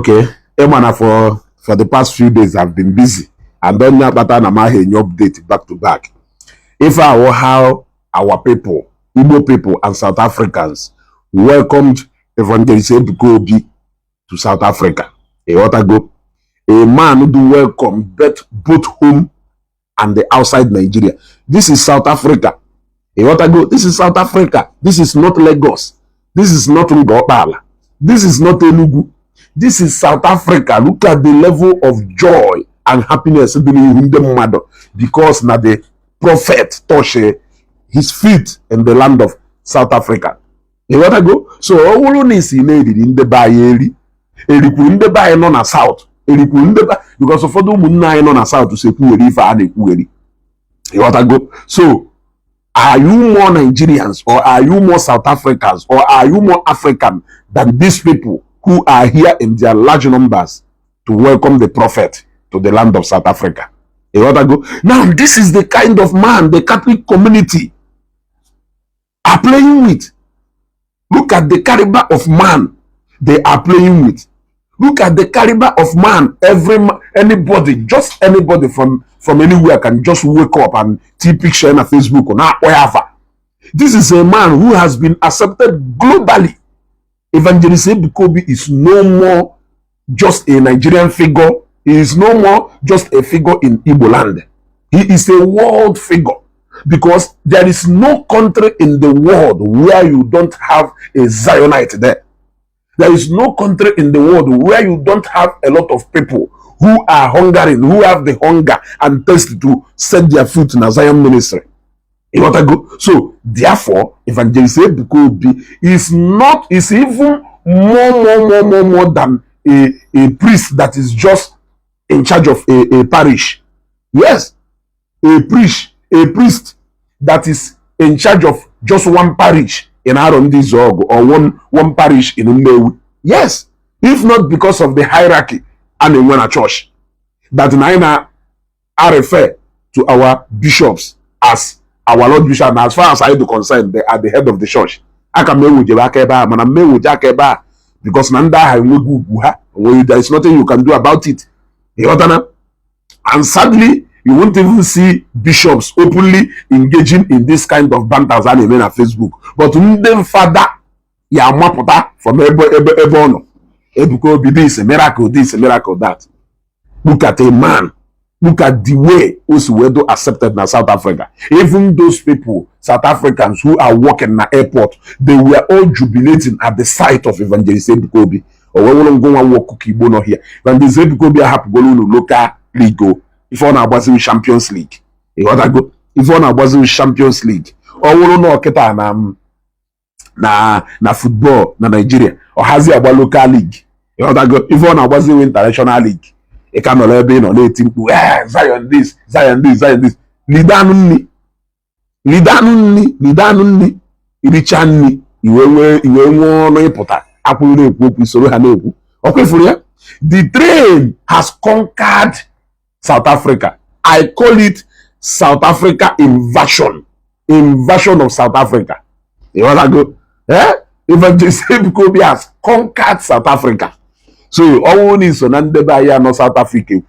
Okay, Emana for the past few days I've been busy and then I'm update back to back. If I were how our people, Igbo people and South Africans welcomed Evangelist Ebuka Obi to South Africa. A man who do welcome both home and the outside Nigeria. This is South Africa. This is South Africa. This is not Lagos. This is not Ngopala. This is not Enugu. This is South Africa. Look at the level of joy and happiness because now the prophet touched his feet in the land of South Africa. So all is in the Bayeri. In the Bay non south. Because of the moon non south to say so are you more Nigerians or are you more South Africans or are you more African than these people who are here in their large numbers to welcome the prophet to the land of South Africa? Now, this is the kind of man the Catholic community are playing with. Look at the caliber of man they are playing with. Look at the caliber of man. Anybody, just anybody from anywhere can just wake up and take picture on Facebook or wherever. This is a man who has been accepted globally. Evangelist Ebuka Obi is no more just a Nigerian figure. He is no more just a figure in Igbo land. He is a world figure because there is no country in the world where you don't have a Zionite there. There is no country in the world where you don't have a lot of people who are hungering, who have the hunger and thirst to set their foot in a Zion ministry. So, therefore, Evangelist Ebuka Obi is even more than a priest that is just in charge of a parish. Yes, a priest that is in charge of just one parish in Arondi Zog or one parish in Umewu. Yes, if not because of the hierarchy and in a church, that I refer to our bishops as our Lord Bishop, and as far as I do concern, they are the head of the church. I can because there is nothing you can do about it. And sadly, you won't even see bishops openly engaging in this kind of banters and even on Facebook. But them father, ya mapota from Ebono. Ebuka Obi, this a miracle, that. Look at a man. Look at the way Osuwedo accepted in South Africa. Even those people, South Africans who are working in the airport, they were all jubilating at the sight of Evangelist Ebuka Obi. Or we won't go and work cookie bono here. Evangelist Ebuka Obi have to go to local league. If on our Brazil Champions League, if on our Brazil Champions League, or we don't know kita na football na Nigeria, or has it about local league? If on our Brazil International League, it can all be on 18. Zion this. Lidanuni, Irichanni, Iwe no importa. Apule ekwu soro ha na ekwu. Okay for you. The train has conquered South Africa. I call it South Africa invasion. Invasion of South Africa. You want to go? Evangelist Ebuka Obi has conquered South Africa. So all is on no South Africa.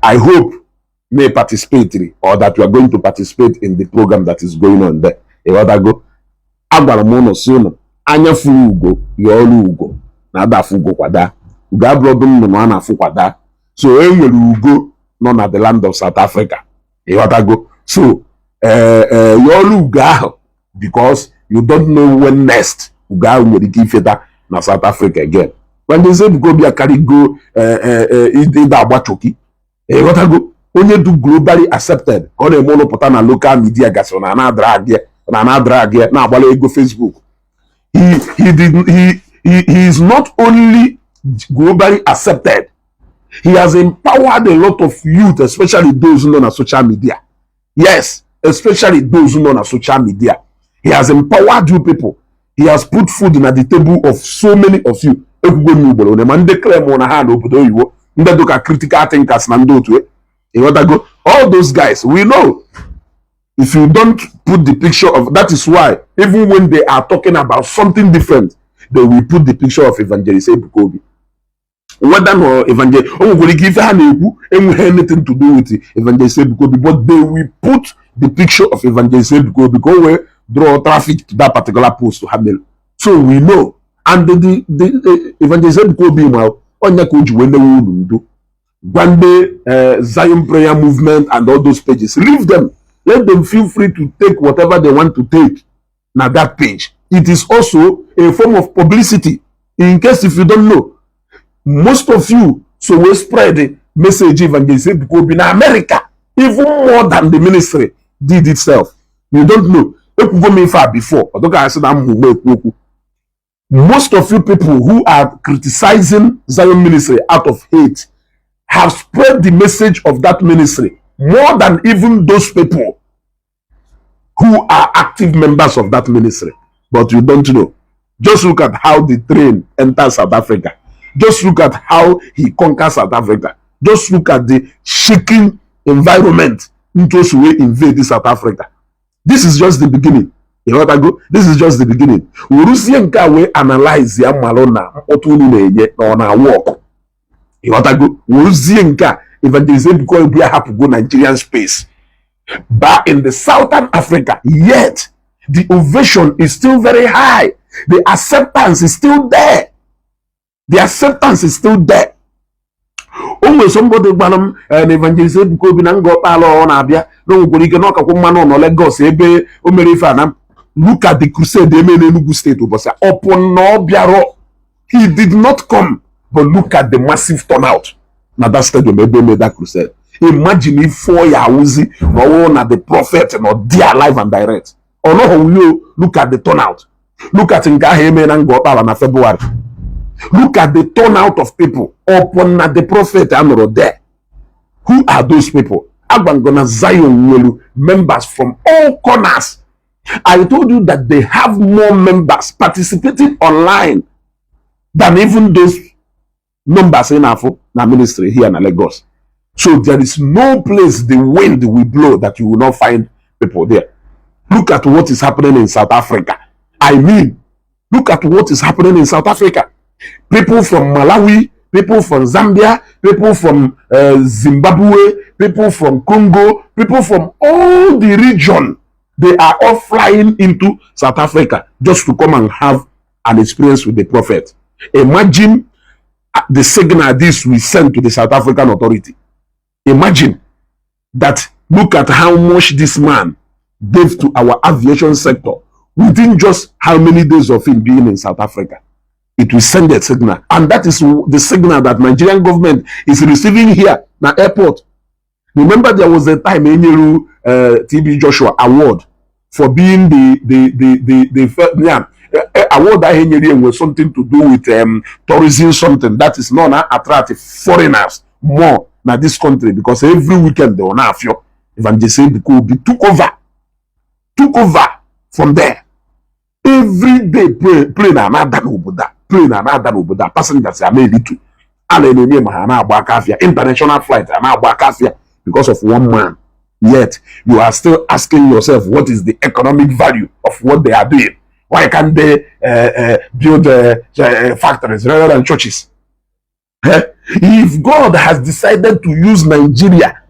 I hope may participate or that you are going to participate in the program that is going on there. You want to go? Agbaromono soon. Anya fugo, yolu ugo. Na da fugo kwada. Uga brodum no na fu kwada. So you go none at the land of South Africa. You want to go? So you go because you don't know when next you will give feta na South Africa again. When they say go be a carry go that bachoki. You want to go? Only do globally accepted. On a monopota na local media gas on another drag here. Now go Facebook. He is not only globally accepted. He has empowered a lot of youth, especially those who know on social media. Yes, especially those who know on social media. He has empowered you people. He has put food in at the table of so many of you. Critical thinkers. All those guys, we know. If you don't put the picture of, that is why, even when they are talking about something different, they will put the picture of Evangelist Ebuka Obi. whether no evangelist give anything to do with evangelist Ebuka Obi, but they will put the picture of evangelist Ebuka Obi because we draw traffic to that particular post to handle. So we know, and the evangelist Ebuka Obi well, onya ko ju wele wo Gwande, Zion Prayer Movement and all those pages. Leave them. Let them feel free to take whatever they want to take. Now that page. It is also a form of publicity. In case if you don't know, most of you so we spread the message evangelist Ebuka Obi in America, even more than the ministry did itself. You don't know. Far before. Most of you people who are criticizing Zion ministry out of hate have spread the message of that ministry more than even those people who are active members of that ministry. But you don't know. Just look at how the train enters South Africa. Just look at how he conquers South Africa. Just look at the shaking environment into which we invade South Africa. This is just the beginning. You know what I go? This is just the beginning. We analyze the Malona on our work. You know what I go? Evangelist Ebuka Obi have to go Nigerian space. But in the Southern Africa, yet the ovation is still very high. The acceptance is still there. The acceptance is still there. Almost somebody banam and evangelist Ebuka Obi na ngo palo na abia no go ike no kakwo mma no Lagos ebe o mere ife na look at the crusade they made in Enugu State but upon no biaro he did not come. But look at the massive turnout. Now that stadium made that crusade. Imagine if 4 years no at the prophet and there live and direct. Or no how you look at the turnout. Look at Ngaheme and Gopala na February. Look at the turnout of people upon the prophet and there. Who are those people? Abangona Zion members from all corners. I told you that they have more members participating online than even those numbers in Afro na ministry here in Lagos. So there is no place the wind will blow that you will not find people there. Look at what is happening in South Africa. I mean, look at what is happening in South Africa. People from Malawi, people from Zambia, people from Zimbabwe, people from Congo, people from all the region. They are all flying into South Africa just to come and have an experience with the prophet. Imagine the signal this we send to the South African authority. Imagine that. Look at how much this man gave to our aviation sector within just how many days of him being in South Africa. It will send a signal, and that is the signal that Nigerian government is receiving here na airport. Remember, there was a time Enyeru TB Joshua award for being the first, award that Enyeru was something to do with tourism, something that is not attractive foreigners more na this country, because every weekend they will now feel Evangelist Ebuka Obi took over from there. Every day plane another obodo, passengers are made little. International flight because of one man. Yet you are still asking yourself, what is the economic value of what they are doing? Why can't they build factories rather than churches? If God has decided to use Nigeria,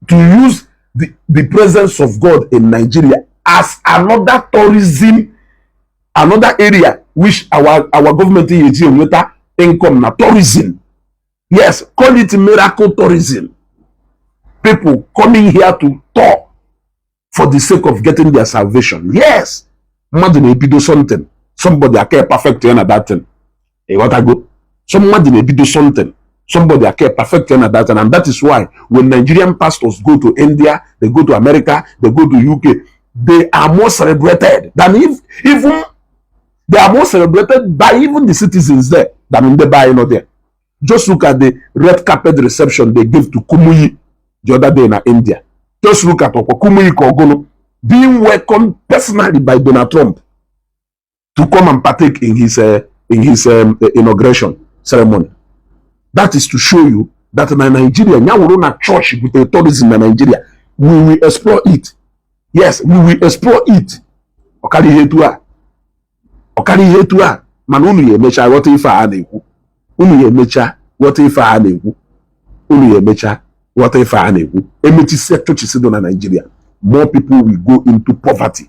to use the presence of God in Nigeria as another tourism, another area which our government is with income na tourism. Yes, call it miracle tourism. People coming here to talk for the sake of getting their salvation. Yes, somebody may do something. Somebody care perfect in that thing. Hey, what I go? Somebody may do something. Somebody care perfect in that thing, and that is why when Nigerian pastors go to India, they go to America, they go to UK, they are more celebrated than even they are more celebrated by even the citizens there than in the buy there. Just look at the red carpet reception they gave to Kumuyi the other day in India. Just look at Kumuyi Kogono being welcomed personally by Donald Trump to come and partake in his inauguration ceremony. That is to show you that in Nigeria, now we run a church with the tourism in Nigeria. We will explore it. Yes, we will explore it. Okari hetua. Manunu ye mecha what if I had. unu ya emecha ghọta ife a na-ekwu unu ya emecha ghọta ife a na-ekwu emechisia churches dị na Nigeria, more people will go into poverty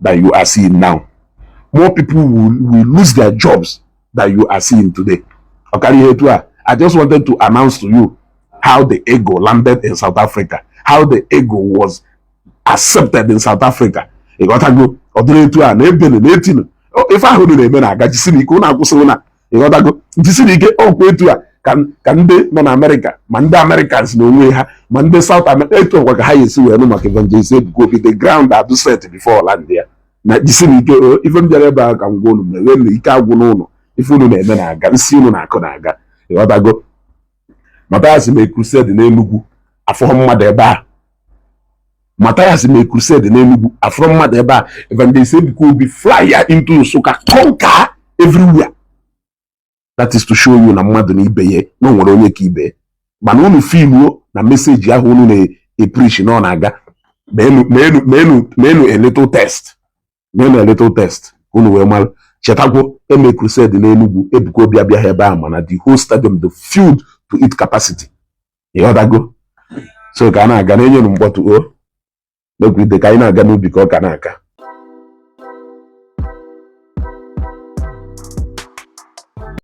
than you are seeing now. More people will lose their jobs than you are seeing today. Okay, I just wanted to announce to you how the ego landed in South Africa, how the ego was accepted in South Africa. You got to go. If I hold the men, I got to see the you got to go. This is the can they non America, Manda Americans no way, Manda South America, what highest we are no evangelism go be the ground that do set before land there. Now, this is even the back and go when the Ikago if you know men, I got to see you na Konaga. You got to go. Matthias make crusade in Enugu, a former Madeba. Matthias make crusade in Enugu, a from Madeba. Evangelism could be flyer into Soka, conquer everywhere. That is to show you na mmadụ na ibe ye no nwere onye ka ibe mana unu feel na message ahụ unu na preach na ọ na-aga menu a little test unu wee mara chetakwo eme crusade na Enugu Ebuka Obi abịa ebe a mana the whole stadium the filled to its capacity ịghọtago so ka a na-aga na enye nu mkpọtụ o mekwite ka anyị na-aga n'ubi ka ọ ka na-aka